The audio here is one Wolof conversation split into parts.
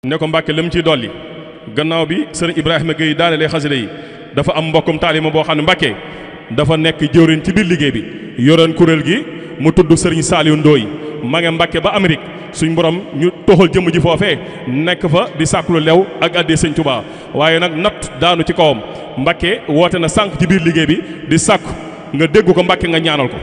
ne ko Mbacke lim ciy dolli gannaaw bi sëriñ Ibrahima Gueye daanelee xasida yi dafa am mbokkum taalima boo xam ne Mbacke dafa nekk jëwriñ ci biir liggéey bi yoroon kuréel gi mu tudd sëriñ Saliou Ndoye ma nge Mbacke ba Amérique suñ borom ñu toxal jëmm ji foofee nekk fa di sàkklu lew ak addee sëñ Touba waaye nag natt daanu ci kawam Mbacke woote na sànq ci biir liggéey bi di sàkku nga dégg ko Mbacke nga ñaanal ko.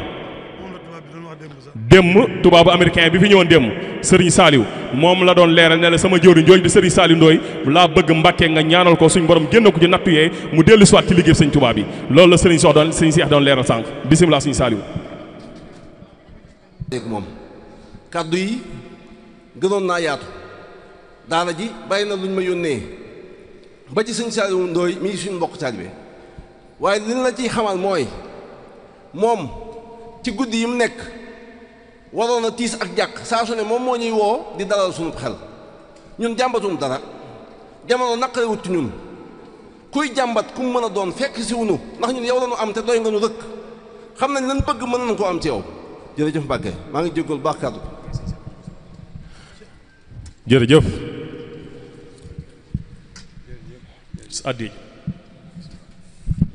démb tubaabu américain bi fi ñëwoon démb sëriñ Saliou moom la doon leeral ne la sama jëwriñ jooju di sëriñ Saliou Ndoye laa bëgg Mbacke nga ñaanal ko suñ borom génn ko ci nattu yee mu dellu siwaat ci liggéey sëñ Touba bi loolu la sëriñ sox doon sëriñ Seex doon leeral sànq bisimilah sëriñ Saliou. moom kàddu yi gënoon naa yaatu daara ji bàyyi na luñ ma yónnee ba ci sëñ Saliou Ndoye mi ngi suñu mbokk taalibe waaye li la ciy xamal mooy moom ci guddi yi mu nekk waroon a tiis ak jàq saa su ne moom moo ñuy woo di dalal suñu xel ñun jàmbatum dara jamono naqare wut ci ñun kuy jàmbat ku mu mën a doon fekk si wunu ndax ñun yow lañu am te doy nga nu rëkk xam nañ lan bëgg mën nañ koo am ci yow jërëjëf Mbacke maa ngi jégalu baax kàddu jërëjëf addi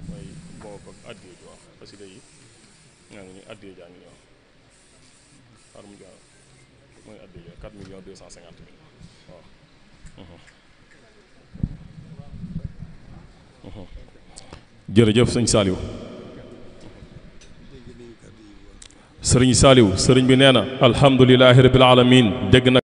mooy boo addi wax parce que yi nga ngi ni addi jaa ngi ñëw xar mu jaar mooy addi 4 millions 250 000 waaw jërëjëf sëñ Saliou sëriñ Saliou sëriñ bi nee na alhamdulilahi rabbil alamin dégg na